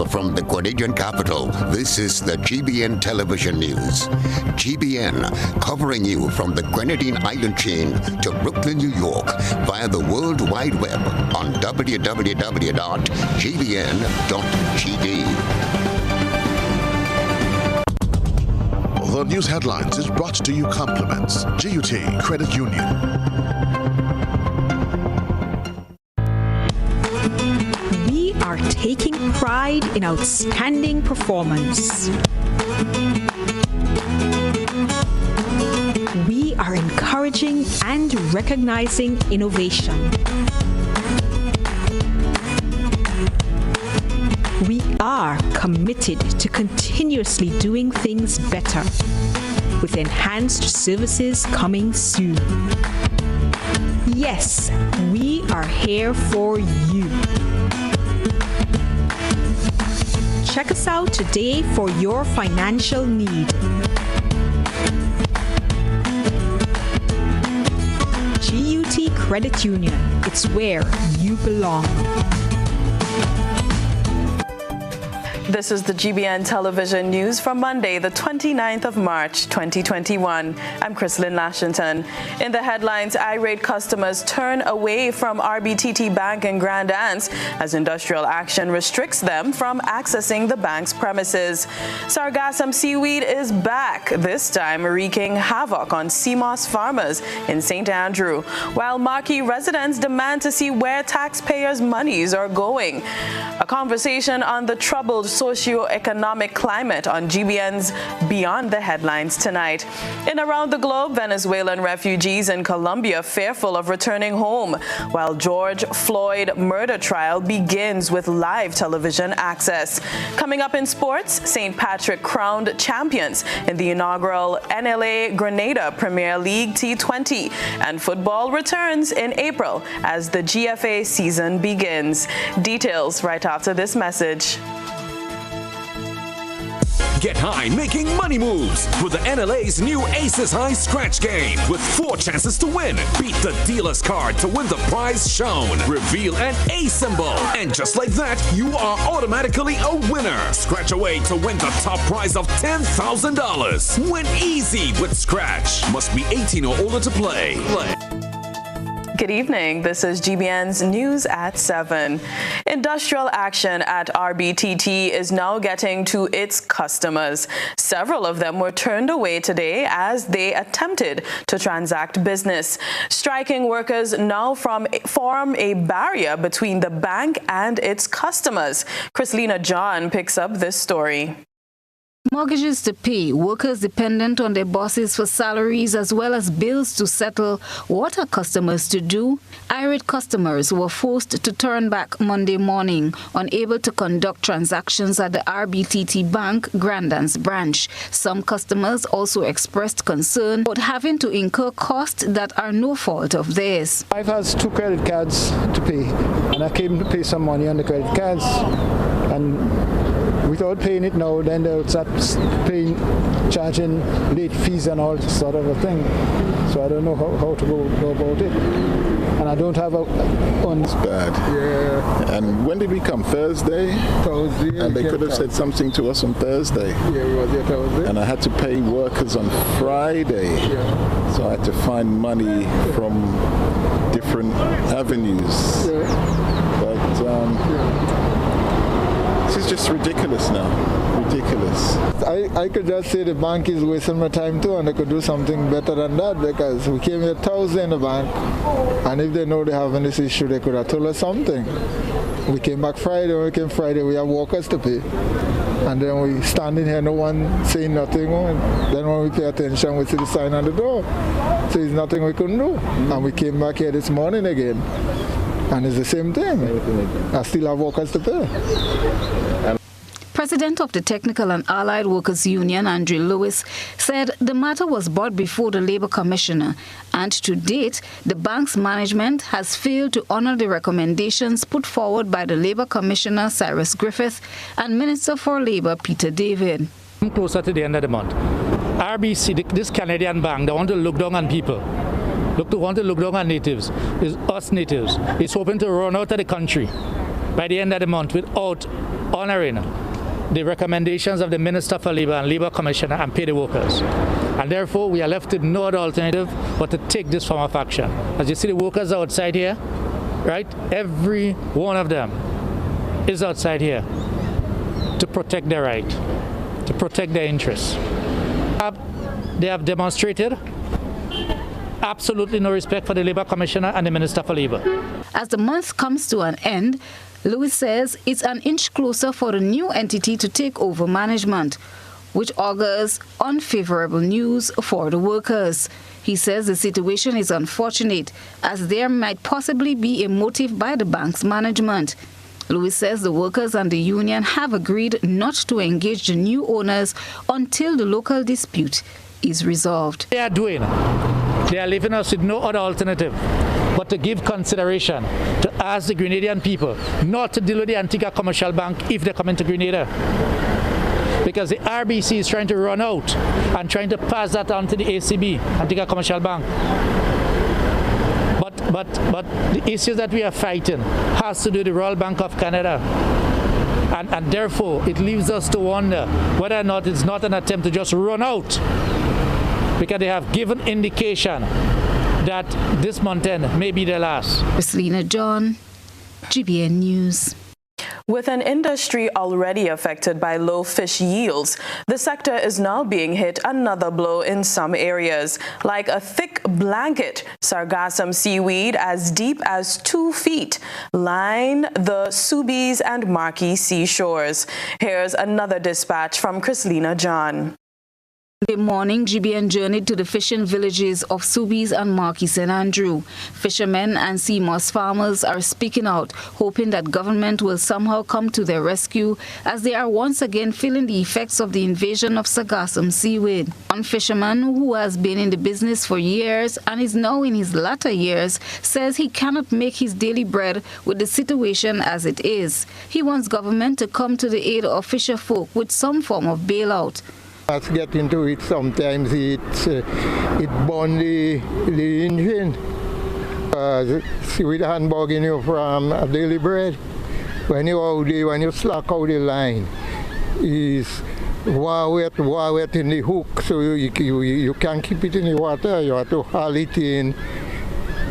Live from the Grenadian capital, this is the GBN television news. GBN, covering you from the Grenadine island chain to Brooklyn, New York, via the World Wide Web on www.gbn.gd. The news headlines is brought to you compliments GUT Credit Union. We are taking pride in outstanding performance. We are encouraging and recognizing innovation. We are committed to continuously doing things better, with enhanced services coming soon. Yes, we are here for you. Check us out today for your financial need. GUT Credit Union, it's where you belong. This is the GBN television news from Monday, the 29th of March, 2021. I'm Chrislyn, Lashington. In the headlines, irate customers turn away from RBTT Bank in Grand Anse as industrial action restricts them from accessing the bank's premises. Sargassum seaweed is back, this time wreaking havoc on sea moss farmers in St. Andrew, while Marquee residents demand to see where taxpayers' monies are going. A conversation on the troubled socio-economic climate on GBN's Beyond the Headlines tonight. In Around the Globe, Venezuelan refugees in Colombia fearful of returning home, while George Floyd murder trial begins with live television access. Coming up in sports, St. Patrick crowned champions in the inaugural NLA Grenada Premier League T20, and football returns in April as the GFA season begins. Details right after this message. Get high making money moves with the NLA's new Aces High Scratch game with 4 chances to win. Beat the dealer's card to win the prize shown. Reveal an A symbol. And just like that, you are automatically a winner. Scratch away to win the top prize of $10,000. Win easy with Scratch. Must be 18 or older to play. Good evening. This is GBN's News at 7. Industrial action at RBTT is now getting to its customers. Several of them were turned away today as they attempted to transact business. Striking workers now form a barrier between the bank and its customers. Chrislyn John picks up this story. Mortgages to pay, workers dependent on their bosses for salaries as well as bills to settle. What are customers to do? Irate customers were forced to turn back Monday morning, unable to conduct transactions at the RBTT Bank Grand Anse branch. Some customers also expressed concern about having to incur costs that are no fault of theirs. I have 2 credit cards to pay, and I came to pay some money on the credit cards. And without paying it now, then they'll start charging late fees and all sort of a thing. So I don't know how to go about it. And I don't have It's bad. Yeah. And when did we come? Thursday? Thursday. And they could have said something to us on Thursday. Yeah, it was there Thursday. And I had to pay workers on Friday. Yeah. So I had to find money from different avenues. Yeah. But this is just ridiculous now. Ridiculous. I could just say the bank is wasting my time too, and they could do something better than that, because we came here Thursday in the bank, and if they know they have this issue, they could have told us something. We came back Friday. When we came Friday, we have workers to pay. And then we standing here, no one saying nothing. Then when we pay attention, we see the sign on the door. So there's nothing we couldn't do. And we came back here this morning again. And it's the same thing. I still have workers to pay. President of the Technical and Allied Workers Union, Andrew Lewis, said the matter was brought before the Labour Commissioner, and to date, the bank's management has failed to honour the recommendations put forward by the Labour Commissioner, Cyrus Griffith, and Minister for Labour, Peter David. Closer to the end of the month, RBC, this Canadian bank, they want to look down on people. Want to look down on natives, is us natives. It's hoping to run out of the country by the end of the month without honoring the recommendations of the Minister for Labour and Labour Commissioner and pay the workers. And therefore, we are left with no other alternative but to take this form of action. As you see the workers outside here, right? Every one of them is outside here to protect their right, to protect their interests. They have demonstrated absolutely no respect for the Labour Commissioner and the Minister for Labour. As the month comes to an end, Lewis says it's an inch closer for the new entity to take over management, which augurs unfavorable news for the workers. He says the situation is unfortunate, as there might possibly be a motive by the bank's management. Lewis says the workers and the union have agreed not to engage the new owners until the local dispute is resolved. They are leaving us with no other alternative but to give consideration to ask the Grenadian people not to deal with the Antigua Commercial Bank if they come into Grenada. Because the RBC is trying to run out and trying to pass that on to the ACB, Antigua Commercial Bank. But the issues that we are fighting has to do with the Royal Bank of Canada. And therefore, it leaves us to wonder whether or not it's not an attempt to just run out, because they have given indication that this month end may be the last. Chrislyn John, GBN News. With an industry already affected by low fish yields, the sector is now being hit another blow in some areas. Like a thick blanket, sargassum seaweed as deep as 2 feet line the Subies and Marquis seashores. Here's another dispatch from Chrislyn John. Monday morning, GBN journeyed to the fishing villages of Subies and Marquis St. Andrew. Fishermen and sea moss farmers are speaking out, hoping that government will somehow come to their rescue as they are once again feeling the effects of the invasion of sargassum seaweed. One fisherman who has been in the business for years and is now in his latter years says he cannot make his daily bread with the situation as it is. He wants government to come to the aid of fisher folk with some form of bailout. Let's get into it. Sometimes it burn the engine. See with the handbag in you from a daily bread. When you slack out the line, is wet in the hook, so you can't keep it in the water. You have to haul it in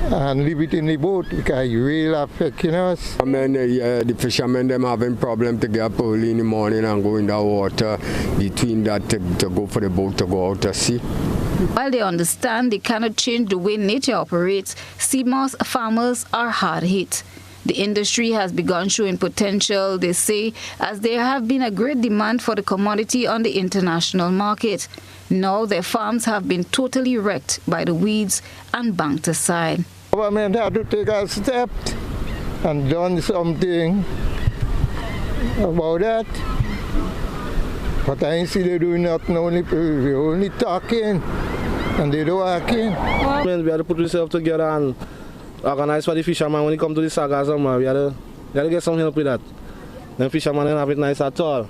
and leave it in the boat because it really affecting us. I mean, the fishermen them having problem to get up early in the morning and go in the water between that to go for the boat to go out to sea. While they understand they cannot change the way nature operates, sea moss farmers are hard hit. The industry has begun showing potential, they say, as there have been a great demand for the commodity on the international market. Now their farms have been totally wrecked by the weeds and banked aside. Government had to take a step and done something about that. But I ain't see they doing nothing, only talking and they don't working. We have to put ourselves together and organize for the fishermen when it comes to the sargassum. We have to get some help with that. The fishermen don't have it nice at all.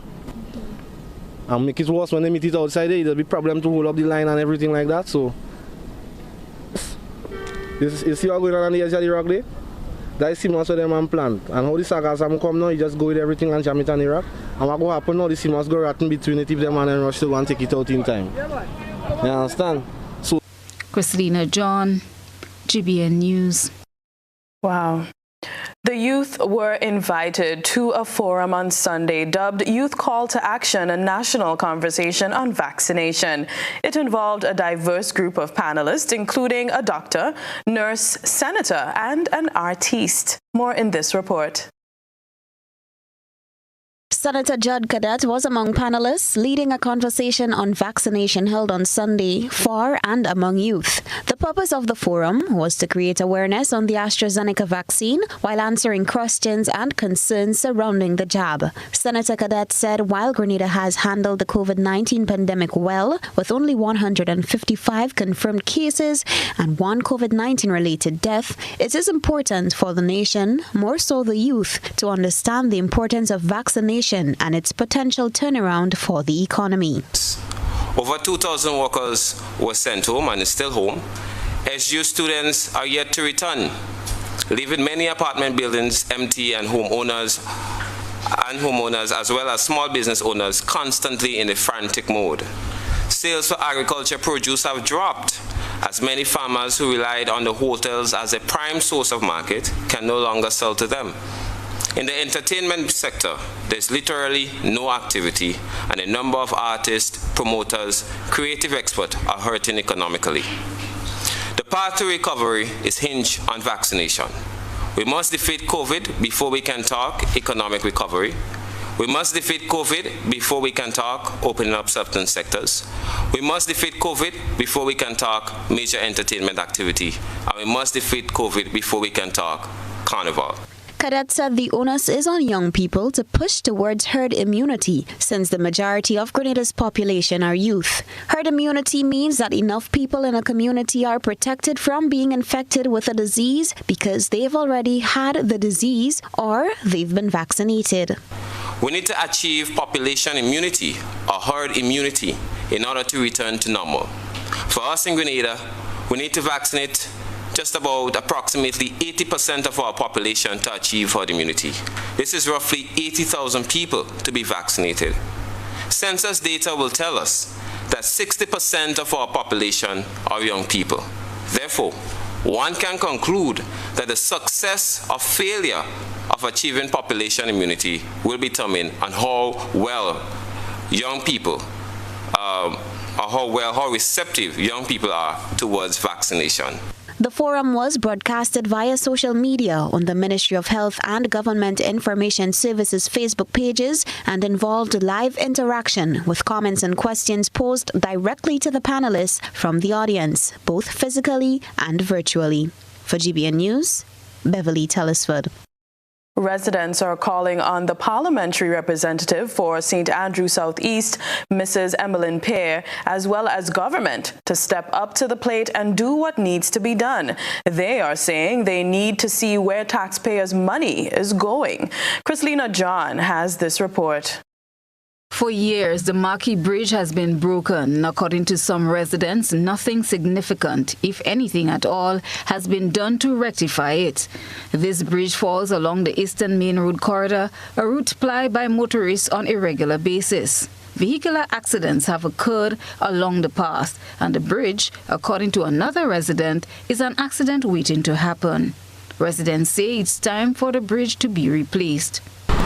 And make it worse when they meet it outside there. There'll be problem to hold up the line and everything like that. So, you see what going on the edge of the rock there? That is similar to them and plant. And how the sargassum come now, you just go with everything and jam it on the rock. And what will happen now, the sea must go rotten between it if them and rush to go and take it out in time. You understand? So, Chrislyn John, GBN News. Wow. The youth were invited to a forum on Sunday dubbed Youth Call to Action, a national conversation on vaccination. It involved a diverse group of panelists, including a doctor, nurse, senator, and an artiste. More in this report. Senator Judd Cadet was among panelists leading a conversation on vaccination held on Sunday for and among youth. The purpose of the forum was to create awareness on the AstraZeneca vaccine while answering questions and concerns surrounding the jab. Senator Cadet said while Grenada has handled the COVID-19 pandemic well, with only 155 confirmed cases and 1 COVID-19 related death, it is important for the nation, more so the youth, to understand the importance of vaccination and its potential turnaround for the economy. Over 2,000 workers were sent home and are still home. SU students are yet to return, leaving many apartment buildings empty and homeowners and homeowners, as well as small business owners, constantly in a frantic mode. Sales for agriculture produce have dropped, as many farmers who relied on the hotels as a prime source of market can no longer sell to them. In the entertainment sector, there's literally no activity, and a number of artists, promoters, creative experts are hurting economically. The path to recovery is hinged on vaccination. We must defeat COVID before we can talk economic recovery. We must defeat COVID before we can talk opening up certain sectors. We must defeat COVID before we can talk major entertainment activity. And we must defeat COVID before we can talk carnival. Cadet said the onus is on young people to push towards herd immunity, since the majority of Grenada's population are youth. Herd immunity means that enough people in a community are protected from being infected with a disease because they've already had the disease or they've been vaccinated. We need to achieve population immunity or herd immunity in order to return to normal. For us in Grenada, we need to vaccinate just about approximately 80% of our population to achieve herd immunity. This is roughly 80,000 people to be vaccinated. Census data will tell us that 60% of our population are young people. Therefore, one can conclude that the success or failure of achieving population immunity will be determined on how well young people or how receptive young people are towards vaccination. The forum was broadcasted via social media on the Ministry of Health and Government Information Services Facebook pages and involved live interaction with comments and questions posed directly to the panelists from the audience, both physically and virtually. For GBN News, Beverly Telesford. Residents are calling on the parliamentary representative for St. Andrew Southeast, Mrs. Emmeline Pear, as well as government to step up to the plate and do what needs to be done. They are saying they need to see where taxpayers' money is going. Chrislyn John has this report. For years, the Marquis Bridge has been broken. According to some residents, nothing significant, if anything at all, has been done to rectify it. This bridge falls along the Eastern Main Road corridor, a route plied by motorists on a regular basis. Vehicular accidents have occurred along the path, and the bridge, according to another resident, is an accident waiting to happen. Residents say it's time for the bridge to be replaced.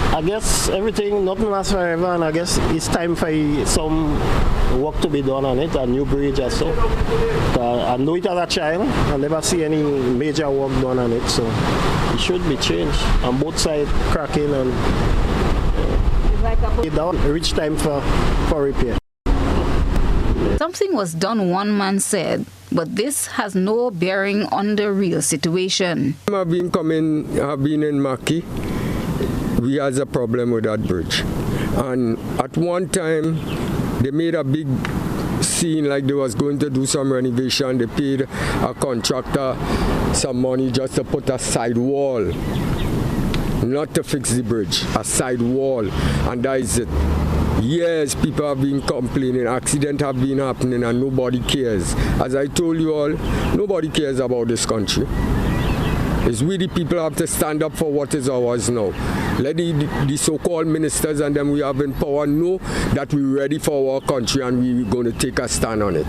I guess nothing lasts forever, and I guess it's time for some work to be done on it, a new bridge or so. I know it as a child, I never see any major work done on it, so it should be changed. On both sides, cracking and it down, reach time for repair. Something was done, one man said, but this has no bearing on the real situation. I've been in Maki. We has a problem with that bridge, and at one time they made a big scene like they was going to do some renovation. They paid a contractor some money just to put a side wall, not to fix the bridge, a side wall, and that is it. Yes, people have been complaining, accidents have been happening, and nobody cares. As I told you all, nobody cares about this country. It's we the people have to stand up for what is ours now. Let the so-called ministers and them we have in power know that we're ready for our country and we're going to take a stand on it.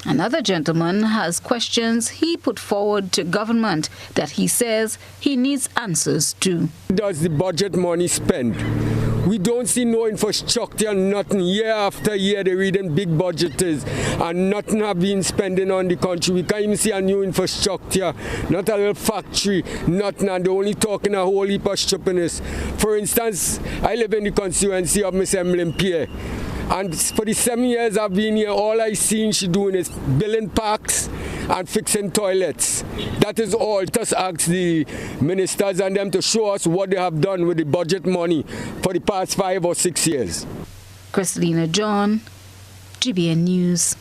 Another gentleman has questions he put forward to government that he says he needs answers to. Does the budget money spend? We don't see no infrastructure, nothing. Year after year, they're reading big budgets and nothing have been spending on the country. We can't even see a new infrastructure, not a little factory, nothing, and they're only talking a whole heap of stupidness. For instance, I live in the constituency of Miss Emmeline Pear. And for the 7 years I've been here, all I've seen she doing is building parks and fixing toilets. That is all. Just ask the ministers and them to show us what they have done with the budget money for the past 5 or 6 years. Chrislyn John, GBN News.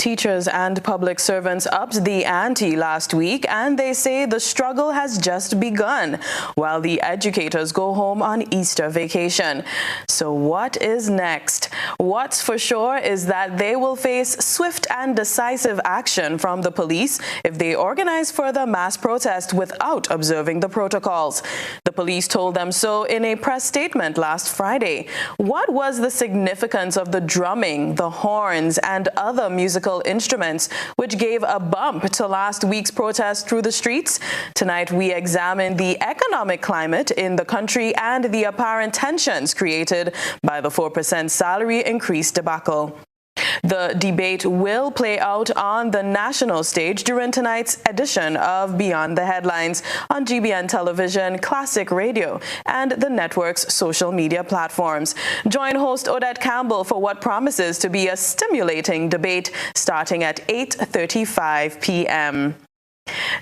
Teachers and public servants upped the ante last week, and they say the struggle has just begun while the educators go home on Easter vacation. So what is next? What's for sure is that they will face swift and decisive action from the police if they organize further mass protest without observing the protocols. The police told them so in a press statement last Friday. What was the significance of the drumming, the horns, and other musical instruments which gave a bump to last week's protest through the streets? Tonight we examine the economic climate in the country and the apparent tensions created by the 4% salary increase debacle. The debate will play out on the national stage during tonight's edition of Beyond the Headlines on GBN Television, Classic Radio, and the network's social media platforms. Join host Odette Campbell for what promises to be a stimulating debate starting at 8:35 p.m.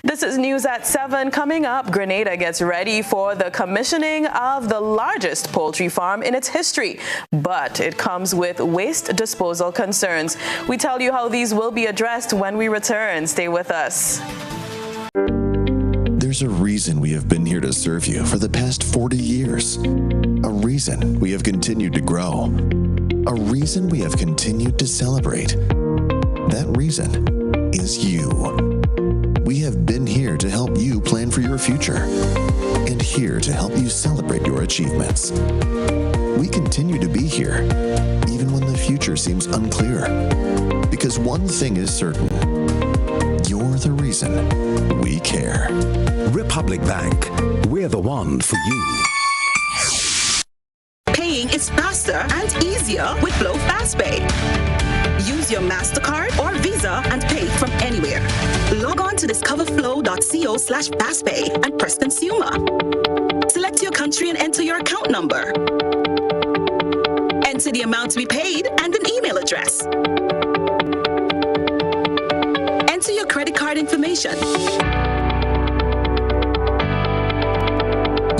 This is News at 7. Coming up, Grenada gets ready for the commissioning of the largest poultry farm in its history, but it comes with waste disposal concerns. We tell you how these will be addressed when we return. Stay with us. There's a reason we have been here to serve you for the past 40 years. A reason we have continued to grow. A reason we have continued to celebrate. That reason is you. We have been here to help you plan for your future and here to help you celebrate your achievements. We continue to be here, even when the future seems unclear, because one thing is certain. You're the reason we care. Republic Bank, we're the one for you. Paying is faster and easier with Flow FastPay. Use your MasterCard or Visa and pay from anywhere. Log on to discoverflow.co/fastpay and press Consumer. Select your country and enter your account number. Enter the amount to be paid and an email address. Enter your credit card information.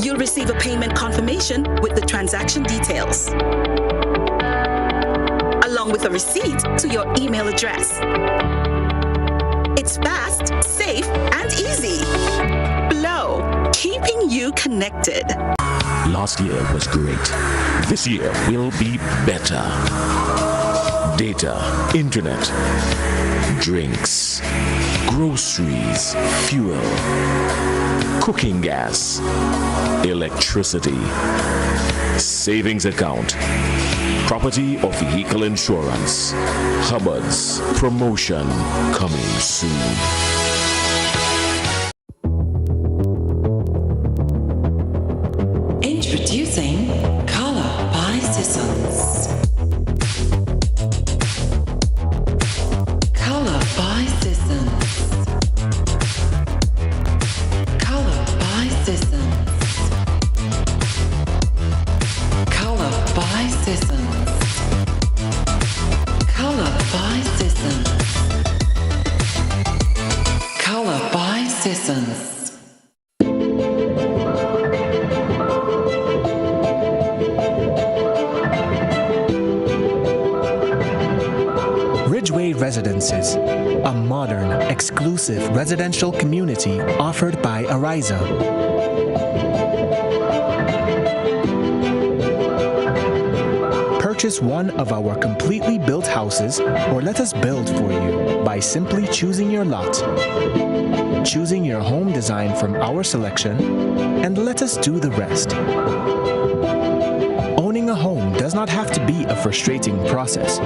You'll receive a payment confirmation with the transaction details, along with a receipt to your email address. It's fast, safe, and easy. Flow, keeping you connected. Last year was great. This year will be better. Data, internet, drinks, groceries, fuel, cooking gas, electricity, savings account, property or vehicle insurance, Hubbard's, promotion coming soon. Introducing Color by Sissons. Color by Sissons. Color by Sissons. Color by Sissons. Color by Sissons. Color by Sissons. Ridgeway Residences, a modern, exclusive residential community offered by Ariza. Purchase one of our completely built houses or let us build for you by simply choosing your lot, choosing your home design from our selection, and let us do the rest. Owning a home does not have to be a frustrating process.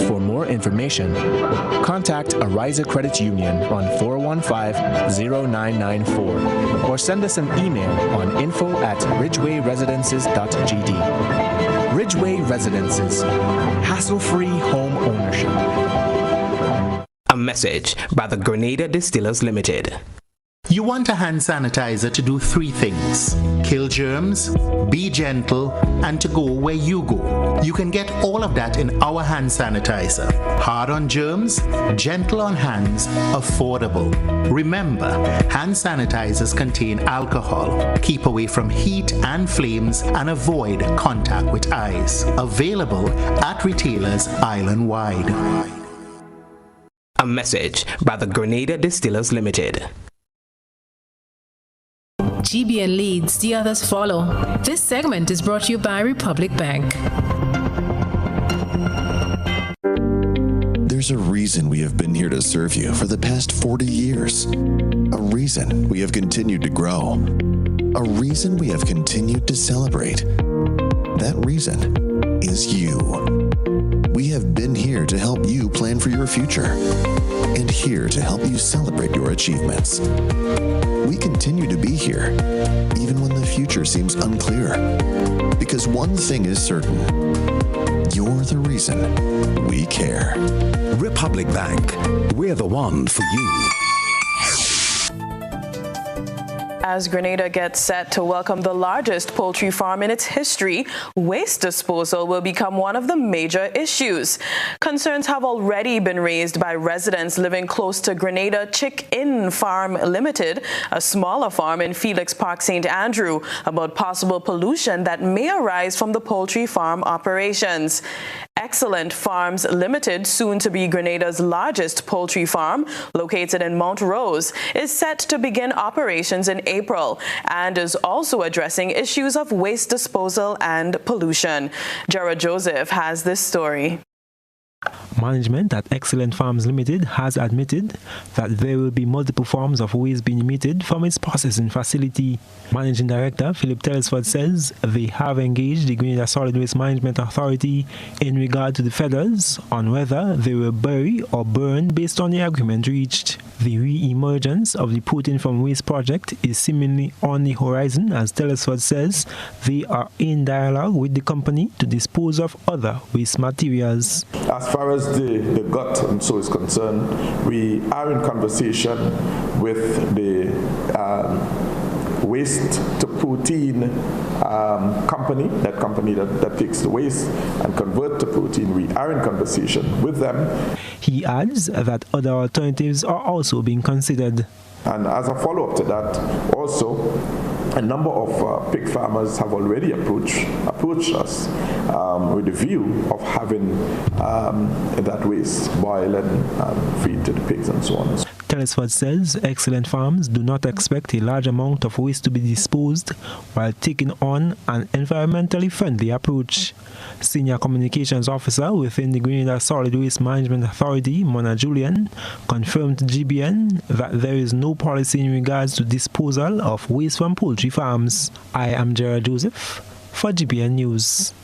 For more information, contact Ariza Credit Union on 415-0994 or send us an email on info@ridgewayresidences.gd. Ridgeway Residences, hassle-free home ownership. A message by the Grenada Distillers Limited. You want a hand sanitizer to do 3 things: kill germs, be gentle, and to go where you go. You can get all of that in our hand sanitizer. Hard on germs, gentle on hands, affordable. Remember, hand sanitizers contain alcohol. Keep away from heat and flames and avoid contact with eyes. Available at retailers island-wide. A message by the Grenada Distillers Limited. GBN leads, the others follow. This segment is brought to you by Republic Bank. There's a reason we have been here to serve you for the past 40 years. A reason we have continued to grow. A reason we have continued to celebrate. That reason is you. We have been here to help you plan for your future and here to help you celebrate your achievements. We continue to be here, even when the future seems unclear. Because one thing is certain, you're the reason we care. Republic Bank, we're the one for you. As Grenada gets set to welcome the largest poultry farm in its history, waste disposal will become one of the major issues. Concerns have already been raised by residents living close to Grenada Chick-In Farm Limited, a smaller farm in Felix Park, St. Andrew, about possible pollution that may arise from the poultry farm operations. Excellent Farms Limited, soon to be Grenada's largest poultry farm, located in Mount Rose, is set to begin operations in April and is also addressing issues of waste disposal and pollution. Jared Joseph has this story. Management at Excellent Farms Limited has admitted that there will be multiple forms of waste being emitted from its processing facility. Managing Director Philip Telesford says they have engaged the Grenada Solid Waste Management Authority in regard to the feathers on whether they will bury or burn based on the agreement reached. The re-emergence of the Protein from Waste project is seemingly on the horizon, as Telesford says they are in dialogue with the company to dispose of other waste materials. As far as the gut and so is concerned, we are in conversation with the waste to protein company, that company that takes the waste and convert to protein. We are in conversation with them. He adds that other alternatives are also being considered. And as a follow-up to that, also, a number of pig farmers have already approached us with the view of having that waste boil and feed to the pigs and so on. Telesford says Excellent Farms do not expect a large amount of waste to be disposed while taking on an environmentally friendly approach. Senior Communications Officer within the Grenada Solid Waste Management Authority, Mona Julian, confirmed to GBN that there is no policy in regards to disposal of waste from poultry farms. I am Jared Joseph for GBN News.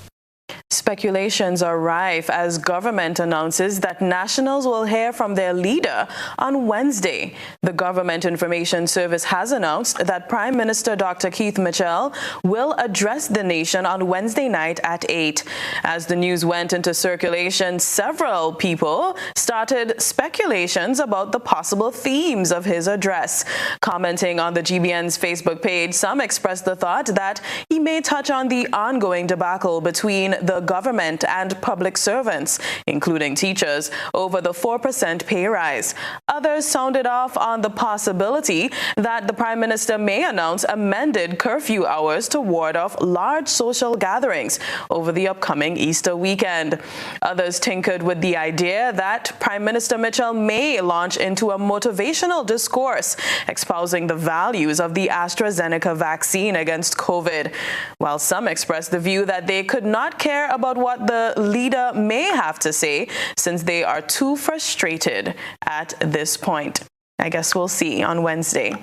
Speculations are rife as government announces that nationals will hear from their leader on Wednesday. The Government Information Service has announced that Prime Minister Dr. Keith Mitchell will address the nation on Wednesday night at 8. As the news went into circulation, several people started speculations about the possible themes of his address. Commenting on the GBN's Facebook page, some expressed the thought that he may touch on the ongoing debacle between the government and public servants, including teachers, over the 4% pay rise. Others sounded off on the possibility that the Prime Minister may announce amended curfew hours to ward off large social gatherings over the upcoming Easter weekend. Others tinkered with the idea that Prime Minister Mitchell may launch into a motivational discourse espousing the values of the AstraZeneca vaccine against COVID, while some expressed the view that they could not care about what the leader may have to say since they are too frustrated at this point. I guess we'll see on Wednesday.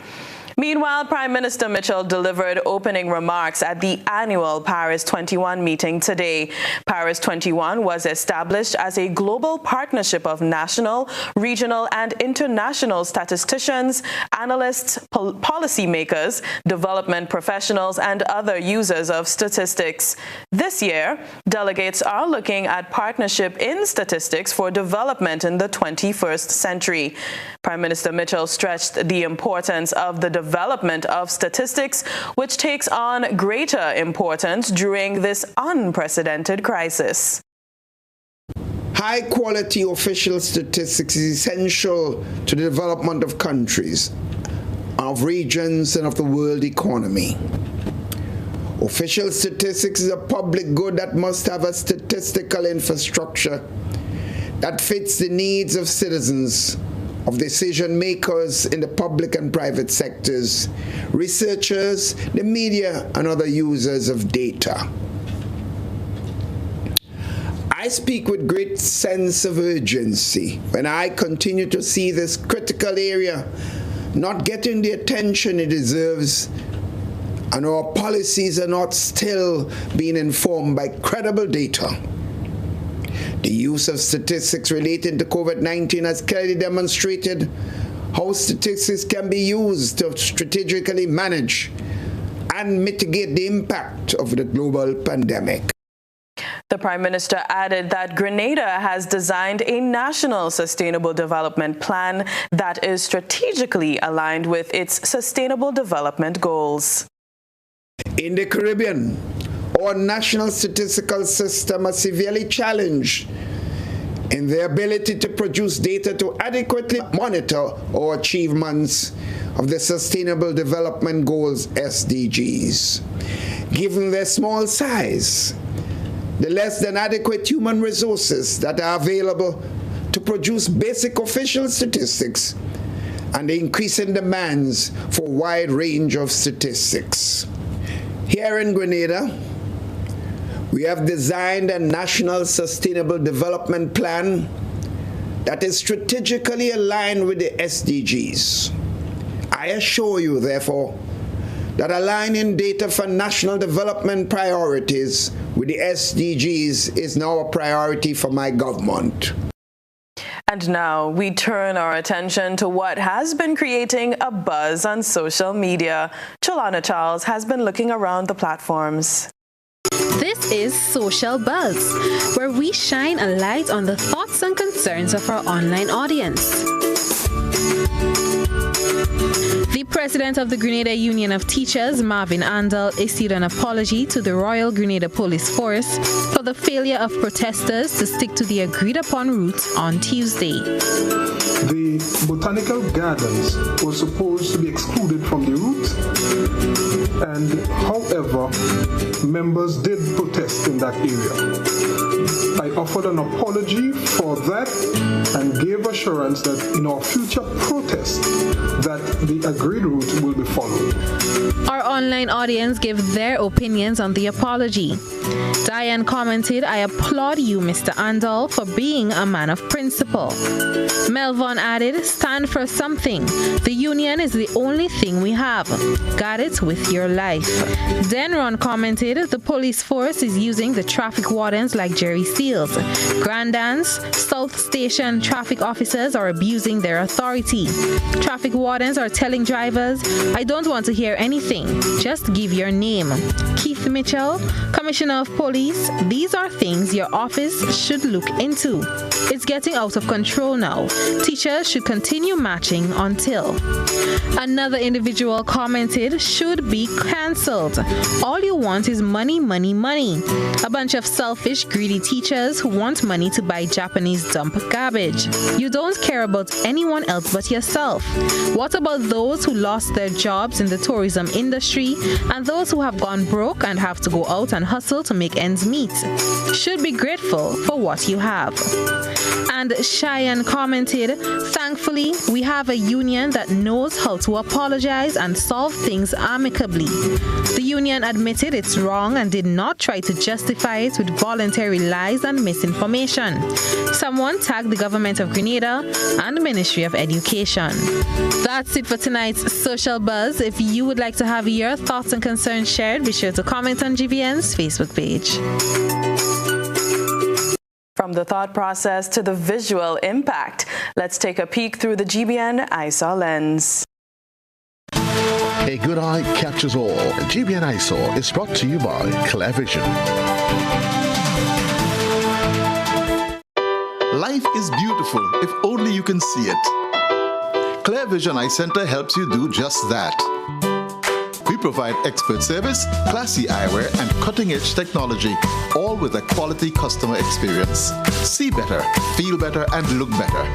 Meanwhile, Prime Minister Mitchell delivered opening remarks at the annual Paris 21 meeting today. Paris 21 was established as a global partnership of national, regional, and international statisticians, analysts, policymakers, development professionals, and other users of statistics. This year, delegates are looking at partnership in statistics for development in the 21st century. Prime Minister Mitchell stressed the importance of the development of statistics, which takes on greater importance during this unprecedented crisis. High-quality official statistics is essential to the development of countries, of regions, and of the world economy. Official statistics is a public good that must have a statistical infrastructure that fits the needs of citizens, of decision makers in the public and private sectors, researchers, the media, and other users of data. I speak with great sense of urgency when I continue to see this critical area not getting the attention it deserves, and our policies are not still being informed by credible data. The use of statistics relating to COVID-19 has clearly demonstrated how statistics can be used to strategically manage and mitigate the impact of the global pandemic. The Prime Minister added that Grenada has designed a national sustainable development plan that is strategically aligned with its sustainable development goals. In the Caribbean, our national statistical system is severely challenged in their ability to produce data to adequately monitor our achievements of the Sustainable Development Goals, SDGs. Given their small size, the less than adequate human resources that are available to produce basic official statistics, and the increasing demands for a wide range of statistics. Here in Grenada, we have designed a national sustainable development plan that is strategically aligned with the SDGs. I assure you, therefore, that aligning data for national development priorities with the SDGs is now a priority for my government. And now we turn our attention to what has been creating a buzz on social media. Chalana Charles has been looking around the platforms. This is Social Buzz, where we shine a light on the thoughts and concerns of our online audience. The president of the Grenada Union of Teachers, Marvin Andal, issued an apology to the Royal Grenada Police Force for the failure of protesters to stick to the agreed-upon route on Tuesday. The botanical gardens were supposed to be excluded from the route, and however, members did protest in that area. I offered an apology for that and gave assurance that in our future protests that the agreed route will be followed. Our online audience gave their opinions on the apology. Diane commented, "I applaud you, Mr. Andal, for being a man of principle." Melvon added, "Stand for something. The union is the only thing we have. Guard it with your life." Denron commented, "The police force is using the traffic wardens like Jerry Seals. Grandans, South Station traffic officers are abusing their authority. Traffic wardens are telling drivers, 'I don't want to hear anything. Just give your name.' Keith Mitchell, Commissioner of Police, these are things your office should look into. It's getting out of control now. Teachers should continue marching until." Another individual commented, "Should be cancelled. All you want is money, money, money. A bunch of selfish, greedy teachers who want money to buy Japanese dump garbage. You don't care about anyone else but yourself. What about those who lost their jobs in the tourism industry and those who have gone broke and have to go out and hustle to make ends meet. Should be grateful for what you have. And Cheyenne commented, thankfully, we have a union that knows how to apologize and solve things amicably. The union admitted it's wrong and did not try to justify it with voluntary lies and misinformation. Someone tagged the government of Grenada and the Ministry of Education. That's it for tonight's Social Buzz. If you would like to have your thoughts and concerns shared, be sure to comment on GBN's Facebook page. From the thought process to the visual impact, let's take a peek through the GBN ISAW lens. A good eye captures all. GBN ISAW is brought to you by ClearVision. Life is beautiful if only you can see it. ClearVision Eye Center helps you do just that. We provide expert service, classy eyewear, and cutting-edge technology, all with a quality customer experience. See better, feel better, and look better.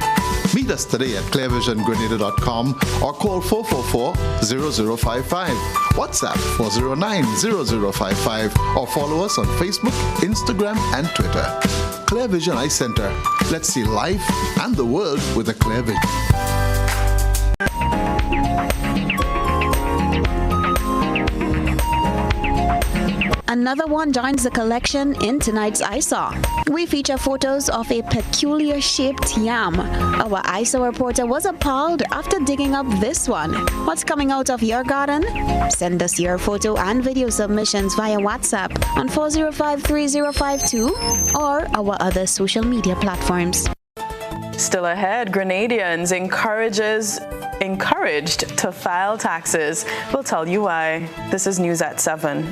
Meet us today at clearvisiongrenada.com or call 444-0055, WhatsApp 409-0055, or follow us on Facebook, Instagram, and Twitter. ClearVision Eye Center. Let's see life and the world with a clear vision. Another one joins the collection in tonight's ISAW. We feature photos of a peculiar shaped yam. Our ISAW reporter was appalled after digging up this one. What's coming out of your garden? Send us your photo and video submissions via WhatsApp on 4053052 or our other social media platforms. Still ahead, Grenadians encouraged to file taxes. We'll tell you why. This is News at 7.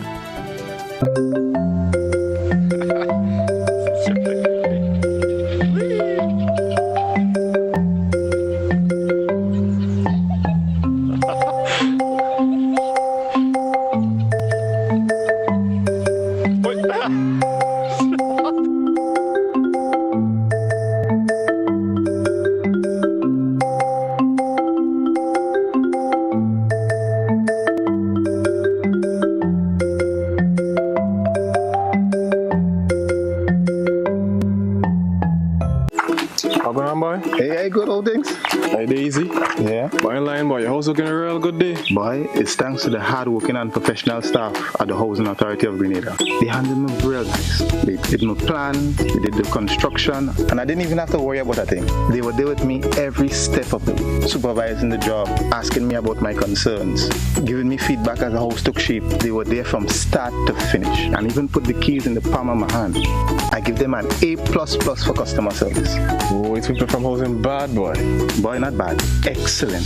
Hey, good old things. Hey, Daisy. Yeah. Boy, in line, boy, your house looking a real good day. Boy, it's thanks to the hard-working and professional staff at the Housing Authority of Grenada. They handled me real nice. They did my plan, they did the construction, and I didn't even have to worry about a thing. They were there with me every step of the way, supervising the job, asking me about my concerns, giving me feedback as the house took shape. They were there from start to finish, and even put the keys in the palm of my hand. I give them an A++ for customer service. Oh, it's people from housing bad, boy. Boy, not bad. Excellent.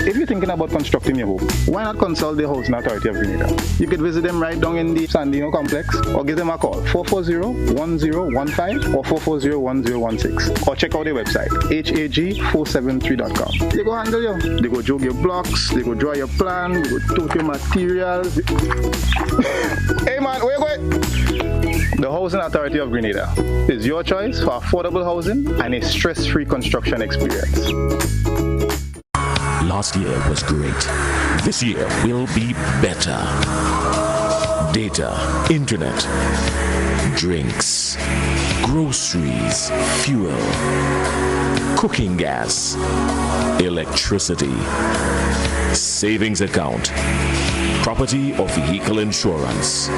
If you're thinking about constructing your home, why not consult the Housing Authority of Grenada? You could visit them right down in the Sandino complex or give them a call 440-1015 or 440-1016 or check out their website hag473.com. They go handle you. They go jog your blocks, they go draw your plan, they go tote your materials. Hey man, where you going? The Housing Authority of Grenada is your choice for affordable housing and a stress-free construction experience. Last year was great. This year will be better. Data, internet, drinks, groceries, fuel, cooking gas, electricity, savings account, property or vehicle insurance,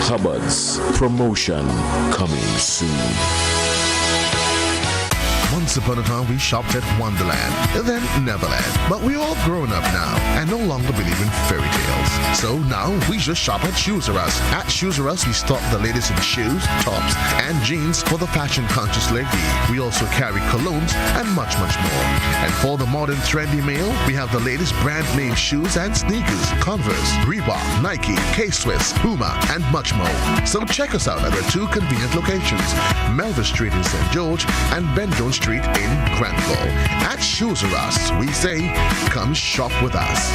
Hubbard's promotion coming soon. Once upon a time, we shopped at Wonderland, then Neverland. But we're all grown up now and no longer believe in fairy tales. So now we just shop at Shoes R Us. At Shoes R Us, we stock the latest in shoes, tops, and jeans for the fashion-conscious lady. We also carry colognes and much, much more. And for the modern trendy male, we have the latest brand-name shoes and sneakers, Converse, Reebok, Nike, K-Swiss, Puma, and much more. So check us out at our two convenient locations, Melville Street in St. George and Ben Jones Street in Granville. At Shoes R Us, we say, come shop with us.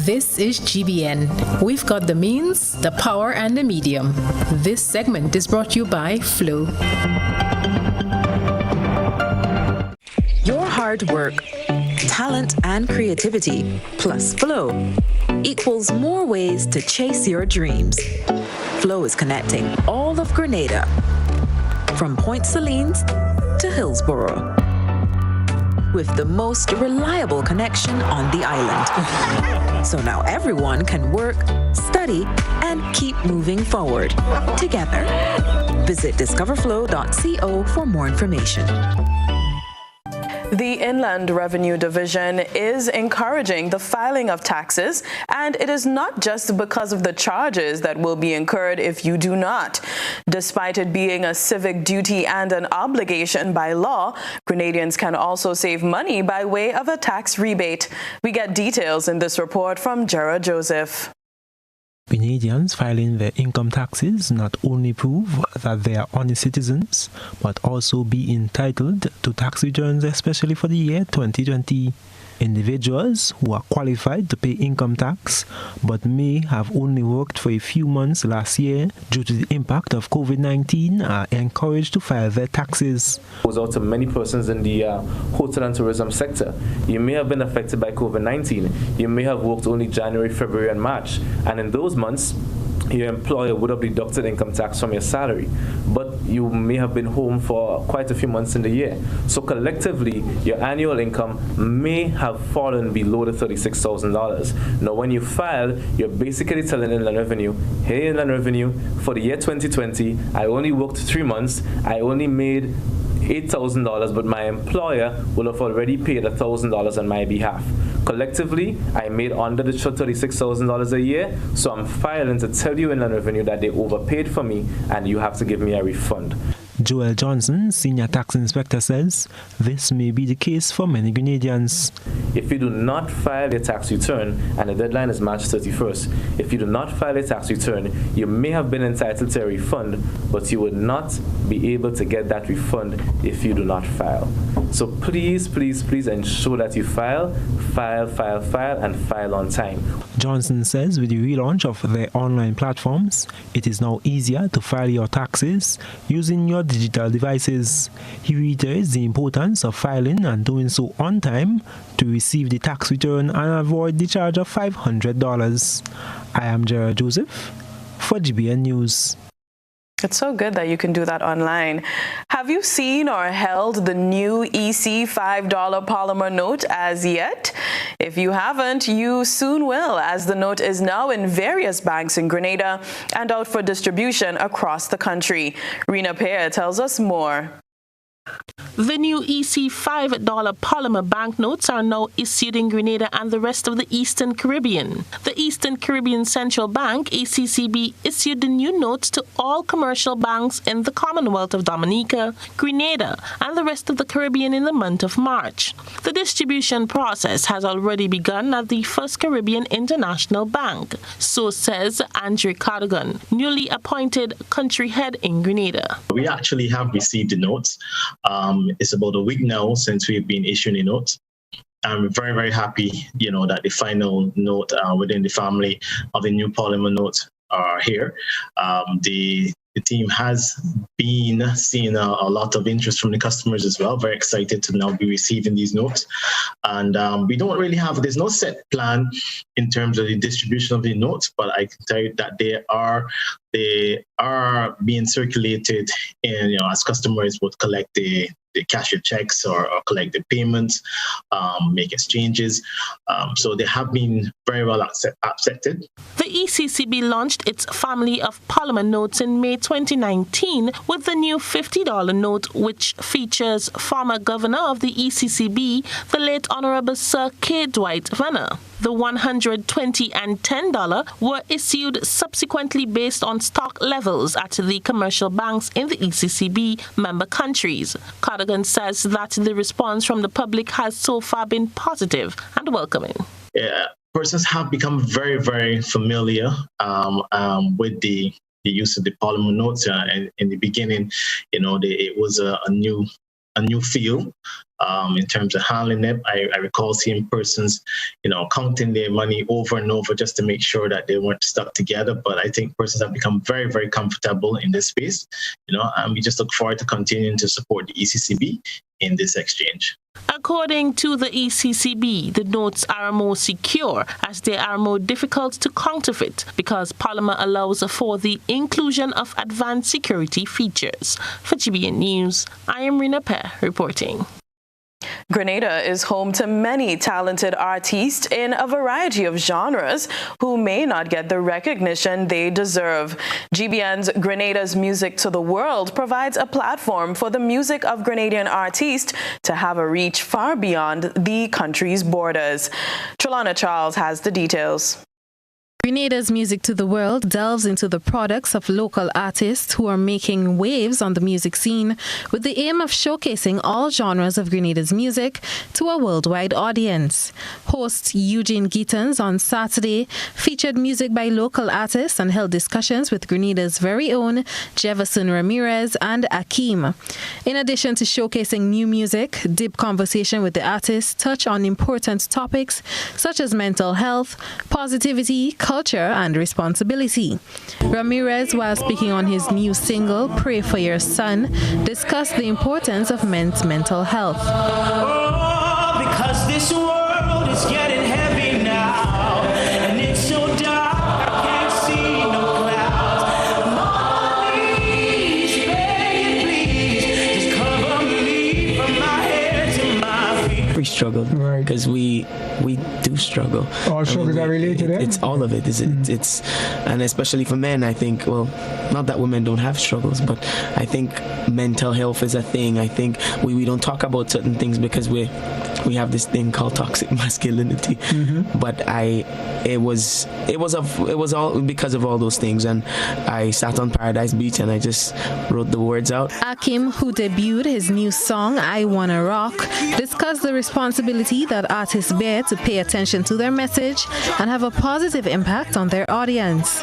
This is GBN. We've got the means, the power, and the medium. This segment is brought to you by Flow. Your hard work, talent, and creativity, plus Flow. equals more ways to chase your dreams. Flow is connecting all of Grenada, from Point Salines to Hillsborough, with the most reliable connection on the island. So now everyone can work, study, and keep moving forward together. Visit discoverflow.co for more information. The Inland Revenue Division is encouraging the filing of taxes, and it is not just because of the charges that will be incurred if you do not. Despite it being a civic duty and an obligation by law, Grenadians can also save money by way of a tax rebate. We get details in this report from Gerard Joseph. Grenadians filing their income taxes not only prove that they are honest citizens, but also be entitled to tax returns, especially for the year 2020. Individuals who are qualified to pay income tax but may have only worked for a few months last year due to the impact of COVID-19 are encouraged to file their taxes. Goes out to many persons in the hotel and tourism sector. You may have been affected by COVID-19. You may have worked only January, February, and March, and in those months, your employer would have deducted income tax from your salary, but you may have been home for quite a few months in the year. So collectively, your annual income may have fallen below the $36,000. Now, when you file, you're basically telling Inland Revenue, hey, Inland Revenue, for the year 2020, I only worked 3 months, I only made $8,000, but my employer will have already paid $1,000 on my behalf. Collectively, I made under the $36,000 a year, so I'm filing to tell you Inland Revenue that they overpaid for me and you have to give me a refund. Joel Johnson, Senior Tax Inspector, says this may be the case for many Grenadians. If you do not file your tax return, and the deadline is March 31st, if you do not file a tax return, you may have been entitled to a refund, but you would not be able to get that refund if you do not file. So please, please, please ensure that you file, and file on time. Johnson says with the relaunch of their online platforms, it is now easier to file your taxes using your digital devices. He reiterates the importance of filing and doing so on time to receive the tax return and avoid the charge of $500. I am Gerard Joseph for GBN News. It's so good that you can do that online. Have you seen or held the new EC $5 polymer note as yet? If you haven't, you soon will, as the note is now in various banks in Grenada and out for distribution across the country. Rena Pear tells us more. The new EC $5 polymer banknotes are now issued in Grenada and the rest of the Eastern Caribbean. The Eastern Caribbean Central Bank, ECCB, issued the new notes to all commercial banks in the Commonwealth of Dominica, Grenada, and the rest of the Caribbean in the month of March. The distribution process has already begun at the First Caribbean International Bank, so says Andre Cardigan, newly appointed country head in Grenada. We actually have received the notes. It's about a week now since we've been issuing a note. I'm very, very happy, that the final note within the family of the new polymer notes are here. The team has been seeing a lot of interest from the customers as well. Very excited to now be receiving these notes. And we don't really there's no set plan in terms of the distribution of the notes, but I can tell you that they are being circulated, and as customers would collect the cashier checks or collect the payments, make exchanges. So they have been very well accepted. The ECCB launched its family of polymer notes in May 2019 with the new $50 note, which features former governor of the ECCB, the late Honorable Sir K. Dwight Vanner. The $120 and $10 were issued subsequently based on stock levels at the commercial banks in the ECCB member countries. Cardigan says that the response from the public has so far been positive and welcoming. Persons have become very, very familiar with the use of the polymer notes. And in the beginning, it was a new feel. In terms of handling it, I recall seeing persons, counting their money over and over just to make sure that they weren't stuck together. But I think persons have become very, very comfortable in this space, and we just look forward to continuing to support the ECCB in this exchange. According to the ECCB, the notes are more secure as they are more difficult to counterfeit because polymer allows for the inclusion of advanced security features. For GBN News, I am Rina Pear reporting. Grenada is home to many talented artists in a variety of genres who may not get the recognition they deserve. GBN's Grenada's Music to the World provides a platform for the music of Grenadian artists to have a reach far beyond the country's borders. Trelana Charles has the details. Grenada's Music to the World delves into the products of local artists who are making waves on the music scene with the aim of showcasing all genres of Grenada's music to a worldwide audience. Host Eugene Geetons on Saturday featured music by local artists and held discussions with Grenada's very own Jefferson Ramirez and Akeem. In addition to showcasing new music, deep conversation with the artists touch on important topics such as mental health, positivity, culture and responsibility. Ramirez, while speaking on his new single, Pray for Your Son, discussed the importance of men's mental health. Oh, because this world is getting heavy now, and it's so dark, I can't see no clouds. Please, please, just cover me from my head to my feet. We struggle, because we do struggle. All struggles are related, It's all of it. It's and especially for men, I think, well, not that women don't have struggles, but I think mental health is a thing. I think we don't talk about certain things because we have this thing called toxic masculinity. Mm-hmm. But it was all because of all those things, and I sat on Paradise Beach and I just wrote the words out. Akeem, who debuted his new song I Wanna Rock, discussed the responsibility that artists bear to pay attention to their message and have a positive impact on their audience.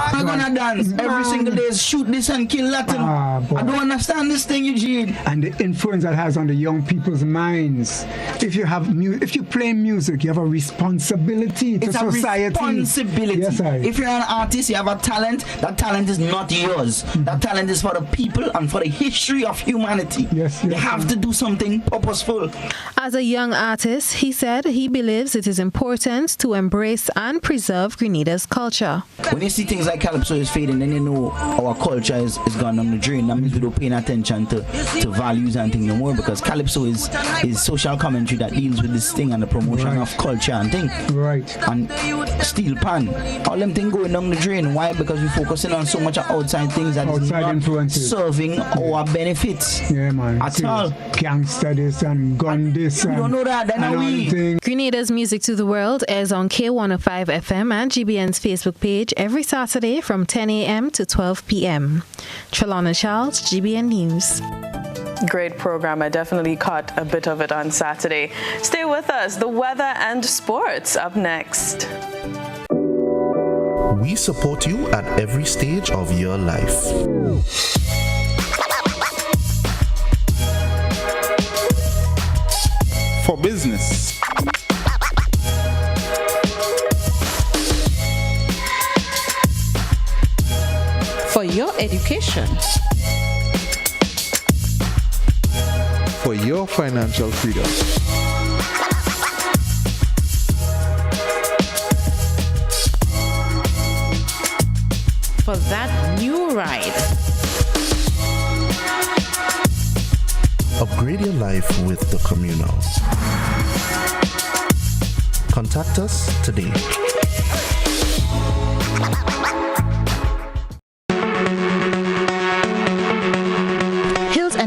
I'm gonna dance every single day, shoot this and kill that. I don't understand this thing, Eugene. And the influence that has on the young people's minds. If you play music, you have a responsibility to society. It's a responsibility. Yes, if you're an artist, you have a talent. That talent is not yours. That talent is for the people and for the history of humanity. Yes, you have to do something purposeful. As a young artist, he said he believes it is important to embrace and preserve Grenada's culture. When you see things like Calypso is fading, then you know our culture is gone down the drain. That means we don't pay attention to values and things no more, because Calypso is social commentary that deals with this thing and the promotion of culture and things. Right. And Steel Pan, all them things going down the drain. Why? Because we're focusing on so much outside things that is not influences. Serving our benefits. Yeah, man. At all. Gangster this and gun this. We don't know that. Then are we? Grenada's Music to the World airs on K105 FM and GBN's Facebook page every Saturday from 10 a.m. to 12 p.m. Trelana Charles, GBN News. Great program. I definitely caught a bit of it on Saturday. Stay with us. The weather and sports up next. We support you at every stage of your life. For business. For your education. For your financial freedom. For that new ride. Upgrade your life with the Communal. Contact us today.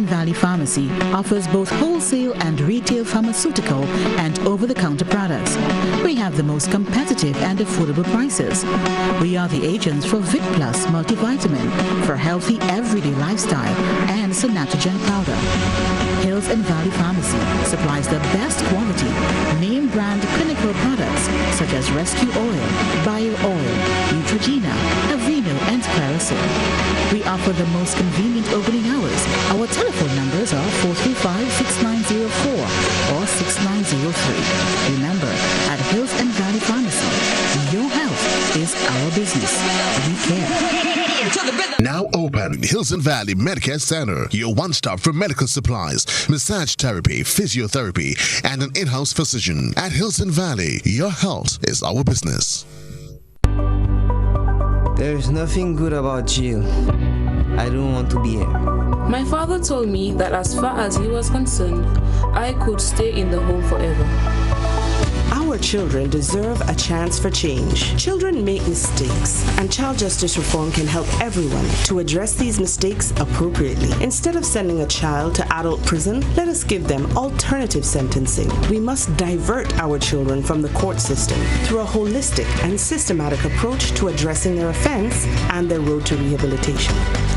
Valley Pharmacy offers both wholesale and retail pharmaceutical and over-the-counter products. We have the most competitive and affordable prices. We are the agents for Vit Plus multivitamin for healthy everyday lifestyle and Sonatrogen powder. Hills and Valley Pharmacy supplies the best quality, name brand clinical products such as Rescue Oil, Bio Oil, Neutrogena, Aveeno, and Clarisil. We offer the most convenient opening hours. Our telephone numbers are 435-6904 or 6903. Remember, at Hills and Valley Pharmacy, your health is our business. We care. Now open Hills and Valley Medicare Center, your one-stop for medical supplies, massage therapy, physiotherapy, and an in-house physician. At Hills and Valley, your health is our business. There is nothing good about jail. I don't want to be here. My father told me that as far as he was concerned, I could stay in the home forever. Our children deserve a chance for change. Children make mistakes, and child justice reform can help everyone to address these mistakes appropriately. Instead of sending a child to adult prison, let us give them alternative sentencing. We must divert our children from the court system through a holistic and systematic approach to addressing their offense and their road to rehabilitation.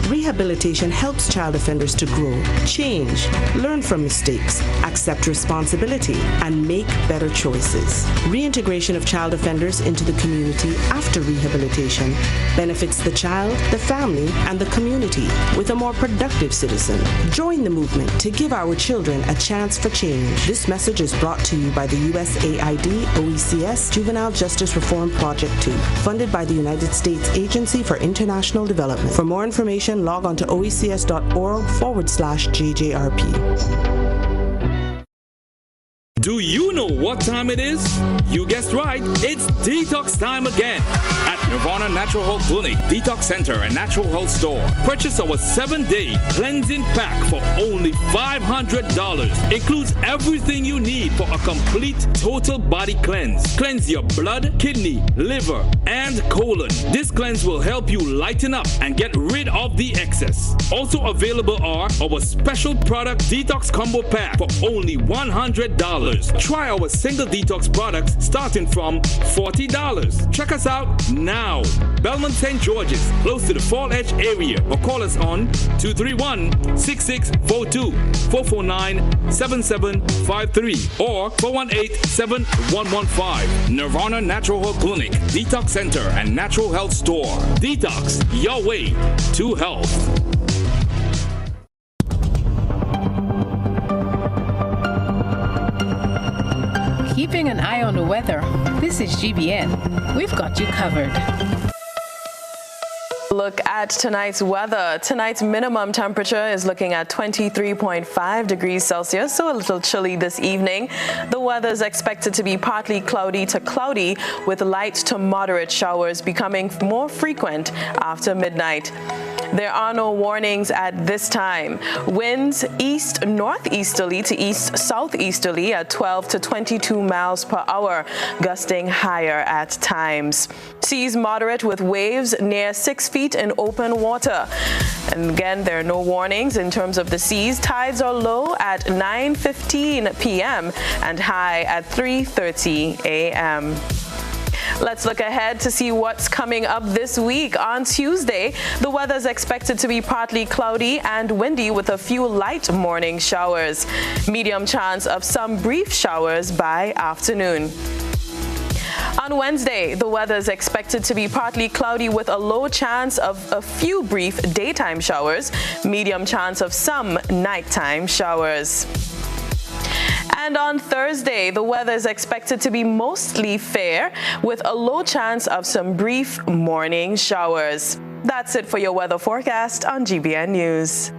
Rehabilitation helps child offenders to grow, change, learn from mistakes, accept responsibility, and make better choices. Reintegration of child offenders into the community after rehabilitation benefits the child, the family, and the community with a more productive citizen. Join the movement to give our children a chance for change. This message is brought to you by the USAID OECS Juvenile Justice Reform Project 2, funded by the United States Agency for International Development. For more information, log on to oecs.org/JJRP. Do you know what time it is? You guessed right, it's detox time again. At Nirvana Natural Health Clinic, Detox Center, and Natural Health Store. Purchase our 7-day cleansing pack for only $500. Includes everything you need for a complete total body cleanse. Cleanse your blood, kidney, liver, and colon. This cleanse will help you lighten up and get rid of the excess. Also available are our special product detox combo pack for only $100. Try our single detox products starting from $40. Check us out now. Belmont St. George's, close to the Fall Edge area, or call us on 231-6642, 449-7753, or 418-7115. Nirvana Natural Health Clinic, Detox Center, and Natural Health Store. Detox, your way to health. Keeping an eye on the weather. This is GBN. We've got you covered. Look at tonight's weather. Tonight's minimum temperature is looking at 23.5 degrees Celsius, so a little chilly this evening. The weather is expected to be partly cloudy to cloudy, with light to moderate showers becoming more frequent after midnight. There are no warnings at this time. Winds east northeasterly to east southeasterly at 12 to 22 miles per hour, gusting higher at times. Seas moderate with waves near 6 feet in open water. And again, there are no warnings in terms of the seas. Tides are low at 9:15 p.m. and high at 3:30 a.m. Let's look ahead to see what's coming up this week. On Tuesday, the weather is expected to be partly cloudy and windy with a few light morning showers. Medium chance of some brief showers by afternoon. On Wednesday, the weather is expected to be partly cloudy with a low chance of a few brief daytime showers, medium chance of some nighttime showers. And on Thursday, the weather is expected to be mostly fair with a low chance of some brief morning showers. That's it for your weather forecast on GBN News.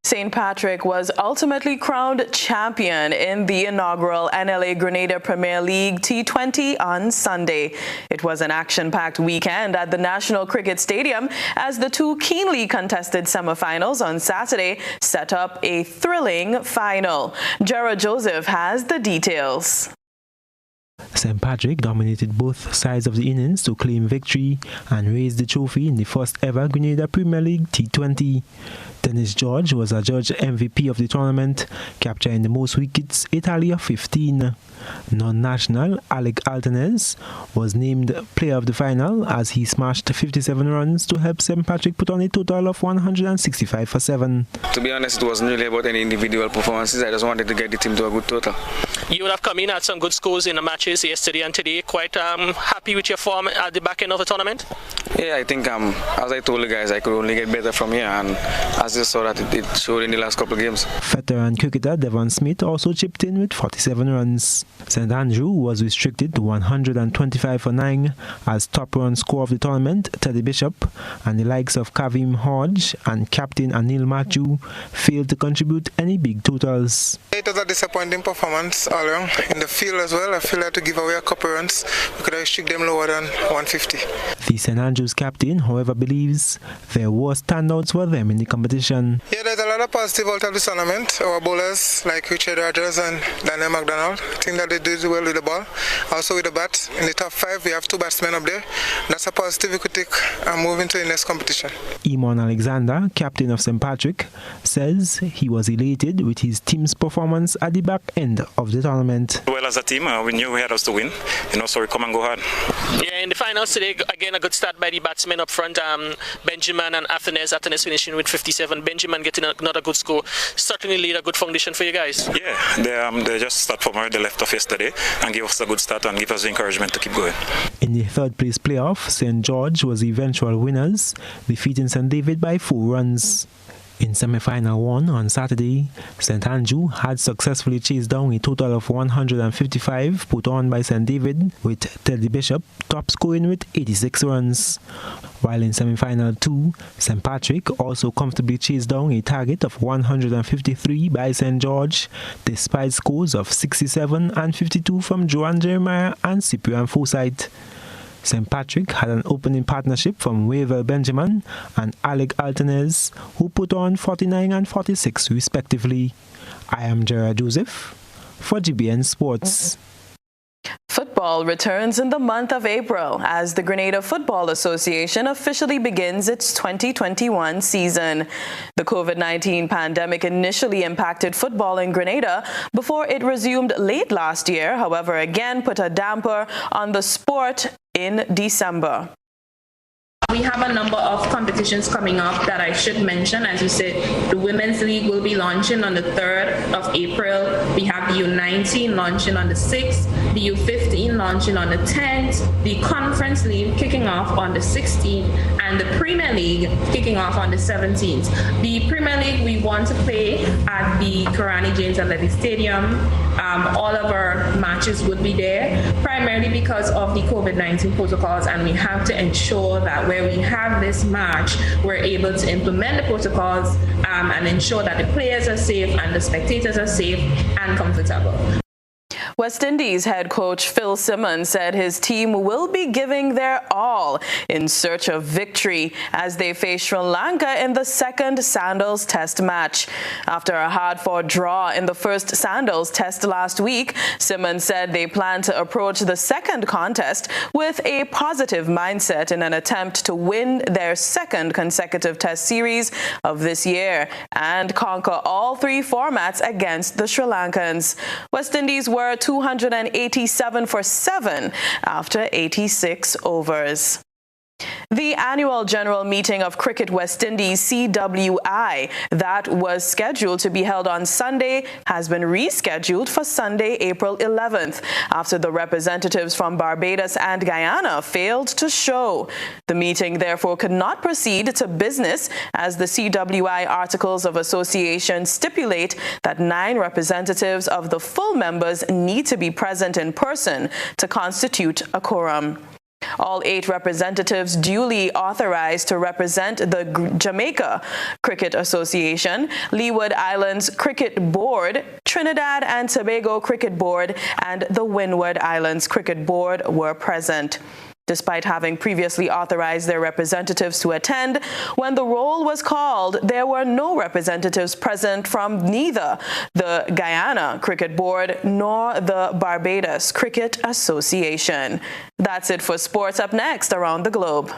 St. Patrick was ultimately crowned champion in the inaugural NLA Grenada Premier League T20 on Sunday. It was an action-packed weekend at the National Cricket Stadium as the two keenly contested semifinals on Saturday set up a thrilling final. Gerard Joseph has the details. St. Patrick dominated both sides of the innings to claim victory and raise the trophy in the first ever Grenada Premier League T20. Dennis George was adjudged MVP of the tournament, capturing the most wickets, a tally of 15. Non-national Alec Altanez was named player of the final as he smashed 57 runs to help St. Patrick put on a total of 165 for 7. To be honest, it wasn't really about any individual performances. I just wanted to get the team to a good total. You would have come in, had some good scores in the matches yesterday and today. Quite happy with your form at the back end of the tournament? Yeah, I think as I told the guys, I could only get better from here, and as you saw that it showed in the last couple of games. Veteran cricketer Devon Smith also chipped in with 47 runs. St. Andrew was restricted to 125 for 9 as top run scorer of the tournament, Teddy Bishop, and the likes of Kavim Hodge and captain Anil Matthew failed to contribute any big totals. It was a disappointing performance all around. In the field as well, I feel like to give away a couple runs. We could have restrict them lower than 150. The St. Andrews captain, however, believes there were standouts for them in the competition. Yeah, there's a lot of positive out of the tournament. Our bowlers like Richard Rogers and Daniel McDonald, I think that they did well with the ball. Also with the bat. In the top 5, we have 2 batsmen up there. That's a positive we could take and move into the next competition. Eamon Alexander, captain of St. Patrick, says he was elated with his team's performance at the back end of the tournament. Well, as a team, we knew we had us to win. So we come and go hard. Yeah, in the finals today, again, a good start by the batsmen up front. Benjamin and Athanes finishing with 57. Benjamin getting another good score. Certainly laid a good foundation for you guys. Yeah, they just start from where they left off yesterday and give us a good start and give us the encouragement to keep going. In the third place playoff, St. George was the eventual winners, defeating St. David by 4 runs. In semi-final 1 on Saturday, St. Andrew had successfully chased down a total of 155 put on by St. David, with Teddy Bishop top scoring with 86 runs. While in semi-final 2, St. Patrick also comfortably chased down a target of 153 by St. George, despite scores of 67 and 52 from Joan Jeremiah and Cyprian Forsyth. St. Patrick had an opening partnership from Wavell Benjamin and Alec Altanez, who put on 49 and 46 respectively. I am Gerard Joseph for GBN Sports. Football returns in the month of April as the Grenada Football Association officially begins its 2021 season. The COVID-19 pandemic initially impacted football in Grenada before it resumed late last year, however, again put a damper on the sport in December. We have a number of competitions coming up that I should mention. As you said, the Women's League will be launching on the 3rd of April. We have the U19 launching on the 6th, the U15 launching on the 10th, the Conference League kicking off on the 16th, and the Premier League kicking off on the 17th. The Premier League we want to play at the Karani James Athletic Stadium. All of our matches would be there, primarily because of the COVID-19 protocols, and we have to ensure that where we have this match, we're able to implement the protocols and ensure that the players are safe and the spectators are safe and comfortable. West Indies head coach Phil Simmons said his team will be giving their all in search of victory as they face Sri Lanka in the second Sandals Test match. After a hard-fought draw in the first Sandals Test last week, Simmons said they plan to approach the second contest with a positive mindset in an attempt to win their second consecutive Test series of this year and conquer all 3 formats against the Sri Lankans. West Indies were 287 for 7 after 86 overs. The annual general meeting of Cricket West Indies CWI that was scheduled to be held on Sunday has been rescheduled for Sunday, April 11th, after the representatives from Barbados and Guyana failed to show. The meeting therefore could not proceed to business as the CWI Articles of Association stipulate that 9 representatives of the full members need to be present in person to constitute a quorum. All 8 representatives duly authorized to represent the Jamaica Cricket Association, Leeward Islands Cricket Board, Trinidad and Tobago Cricket Board, and the Windward Islands Cricket Board were present. Despite having previously authorized their representatives to attend, when the roll was called, there were no representatives present from neither the Guyana Cricket Board nor the Barbados Cricket Association. That's it for sports. Up next, Around the Globe.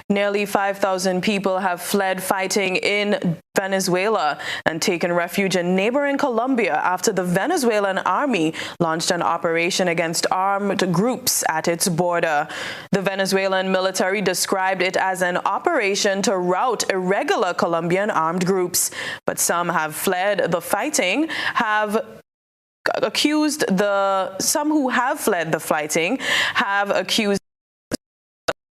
Nearly 5,000 people have fled fighting in Venezuela and taken refuge in neighboring Colombia after the Venezuelan army launched an operation against armed groups at its border. The Venezuelan military described it as an operation to rout irregular Colombian armed groups, but some have fled the fighting some who have fled the fighting have accused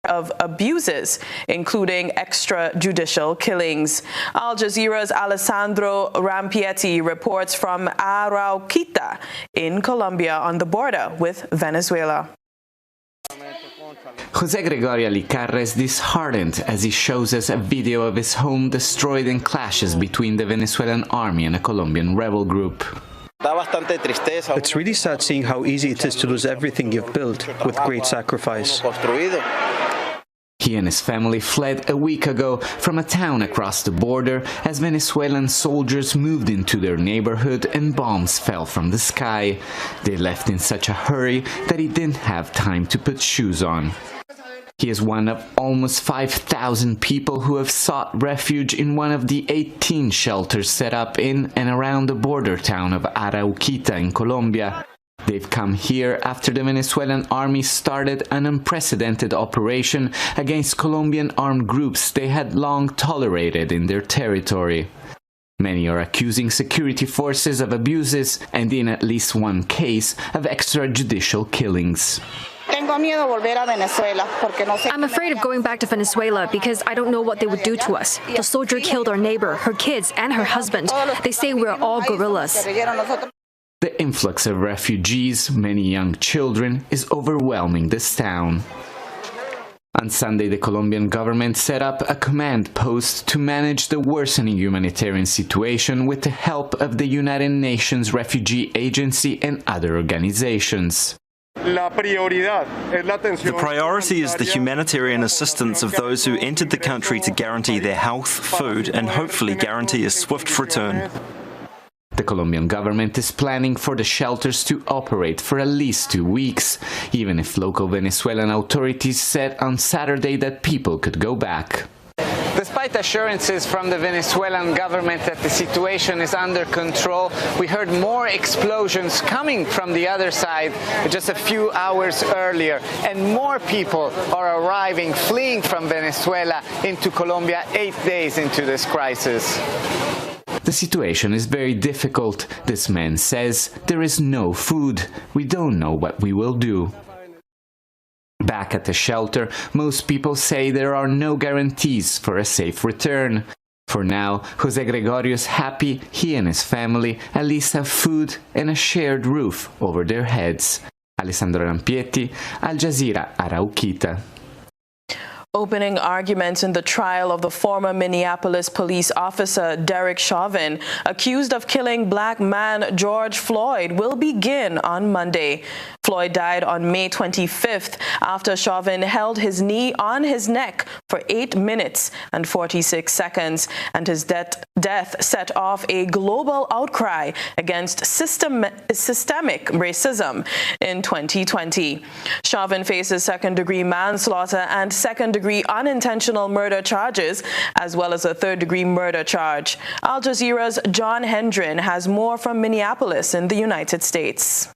of abuses, including extrajudicial killings. Al Jazeera's Alessandro Rampietti reports from Arauquita in Colombia on the border with Venezuela. Jose Gregorio Alicarra is disheartened as he shows us a video of his home destroyed in clashes between the Venezuelan army and a Colombian rebel group. It's really sad seeing how easy it is to lose everything you've built with great sacrifice. He and his family fled a week ago from a town across the border as Venezuelan soldiers moved into their neighborhood and bombs fell from the sky. They left in such a hurry that he didn't have time to put shoes on. He is one of almost 5,000 people who have sought refuge in one of the 18 shelters set up in and around the border town of Arauquita in Colombia. They've come here after the Venezuelan army started an unprecedented operation against Colombian armed groups they had long tolerated in their territory. Many are accusing security forces of abuses and, in at least one case, of extrajudicial killings. I'm afraid of going back to Venezuela because I don't know what they would do to us. The soldier killed our neighbor, her kids, and her husband. They say we're all guerrillas. The influx of refugees, many young children, is overwhelming this town. On Sunday, the Colombian government set up a command post to manage the worsening humanitarian situation with the help of the United Nations Refugee Agency and other organizations. The priority is the humanitarian assistance of those who entered the country to guarantee their health, food, and hopefully guarantee a swift return. The Colombian government is planning for the shelters to operate for at least 2 weeks, even if local Venezuelan authorities said on Saturday that people could go back. Despite assurances from the Venezuelan government that the situation is under control, we heard more explosions coming from the other side just a few hours earlier, and more people are arriving, fleeing from Venezuela into Colombia 8 days into this crisis. The situation is very difficult. This man says there is no food. We don't know what we will do. Back at the shelter, most people say there are no guarantees for a safe return. For now, Jose Gregorio is happy he and his family at least have food and a shared roof over their heads. Alessandro Rampietti, Al Jazeera, Arauquita. Opening arguments in the trial of the former Minneapolis police officer Derek Chauvin, accused of killing black man George Floyd, will begin on Monday. Floyd died on May 25th after Chauvin held his knee on his neck for 8 minutes and 46 seconds, and his death set off a global outcry against systemic racism in 2020. Chauvin faces second-degree manslaughter and second-degree unintentional murder charges, as well as a third-degree murder charge. Al Jazeera's John Hendren has more from Minneapolis in the United States.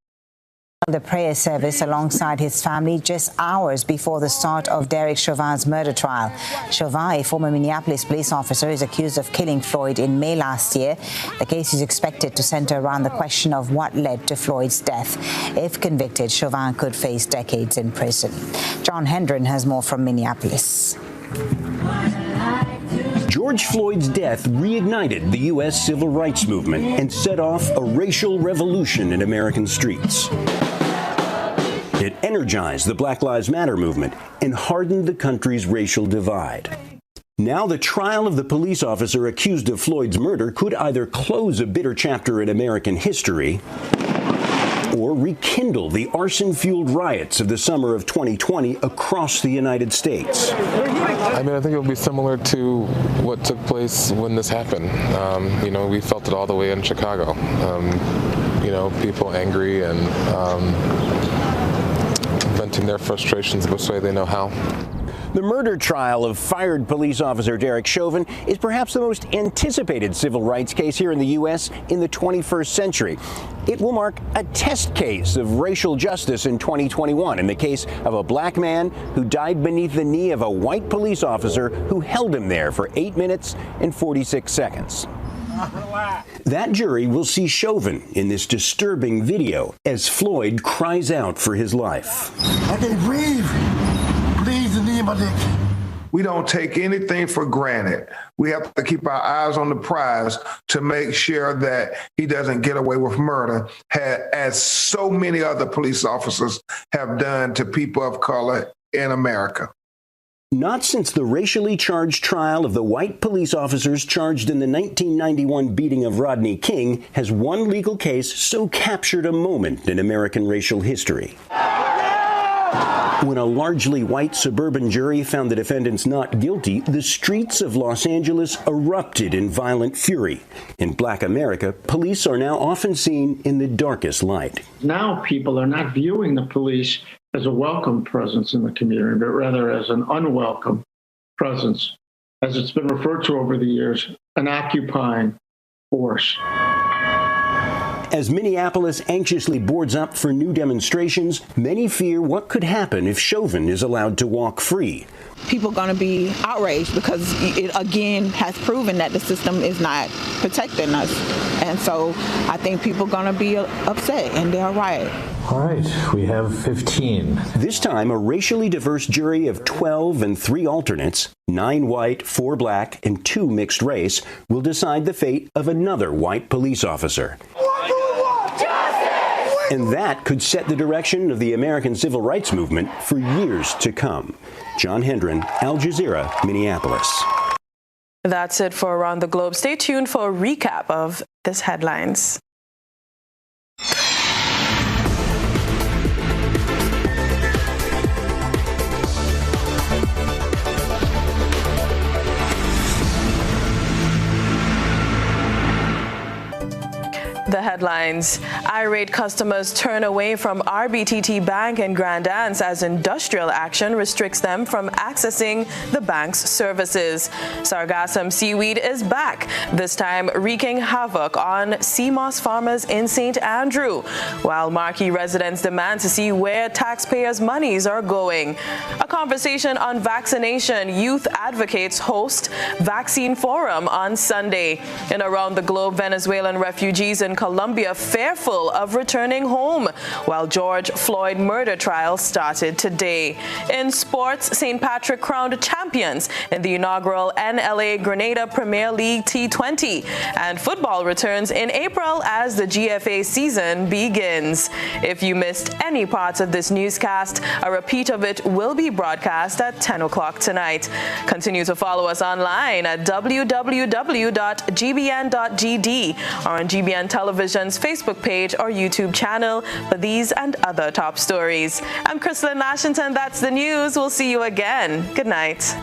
The prayer service alongside his family just hours before the start of Derek Chauvin's murder trial. Chauvin, a former Minneapolis police officer, is accused of killing Floyd in May last year. The case is expected to center around the question of what led to Floyd's death. If convicted, Chauvin could face decades in prison. John Hendren has more from Minneapolis. George Floyd's death reignited the U.S. civil rights movement and set off a racial revolution in American streets. It energized the Black Lives Matter movement and hardened the country's racial divide. Now the trial of the police officer accused of Floyd's murder could either close a bitter chapter in American history or rekindle the arson-fueled riots of the summer of 2020 across the United States. I mean, I think it will be similar to what took place when this happened. We felt it all the way in Chicago. People angry and venting their frustrations the best way they know how. The murder trial of fired police officer Derek Chauvin is perhaps the most anticipated civil rights case here in the U.S. in the 21st century. It will mark a test case of racial justice in 2021 in the case of a black man who died beneath the knee of a white police officer who held him there for 8 minutes and 46 seconds. That jury will see Chauvin in this disturbing video as Floyd cries out for his life. I can't breathe. Please, anybody. We don't take anything for granted. We have to keep our eyes on the prize to make sure that he doesn't get away with murder, as so many other police officers have done to people of color in America. Not since the racially charged trial of the white police officers charged in the 1991 beating of Rodney King has one legal case so captured a moment in American racial history. When a largely white suburban jury found the defendants not guilty, the streets of Los Angeles erupted in violent fury. In Black America, police are now often seen in the darkest light. Now people are not viewing the police as a welcome presence in the community, but rather as an unwelcome presence, as it's been referred to over the years, an occupying force. As Minneapolis anxiously boards up for new demonstrations, many fear what could happen if Chauvin is allowed to walk free. People are going to be outraged because it again has proven that the system is not protecting us. And so I think people are going to be upset and they'll riot. All right, we have 15. This time, a racially diverse jury of 12 and 3 alternates, 9 white, 4 black, and 2 mixed race, will decide the fate of another white police officer. And that could set the direction of the American civil rights movement for years to come. John Hendren, Al Jazeera, Minneapolis. That's it for Around the Globe. Stay tuned for a recap of this headlines. The headlines. Irate customers turn away from RBTT Bank in Grand Anse as industrial action restricts them from accessing the bank's services. Sargassum seaweed is back, this time wreaking havoc on sea moss farmers in St. Andrew, while Marquee residents demand to see where taxpayers' monies are going. A conversation on vaccination. Youth advocates host vaccine forum on Sunday. And around the globe, Venezuelan refugees in Colombia fearful of returning home, while George Floyd murder trial started today. In sports, St. Patrick crowned champions in the inaugural NLA Grenada Premier League T20, and football returns in April as the GFA season begins. If you missed any parts of this newscast, a repeat of it will be broadcast at 10 o'clock tonight. Continue to follow us online at www.gbn.gd or on GBN Television's Facebook page or YouTube channel for these and other top stories. I'm Chrislyn, Lashington. That's the news. We'll see you again. Good night.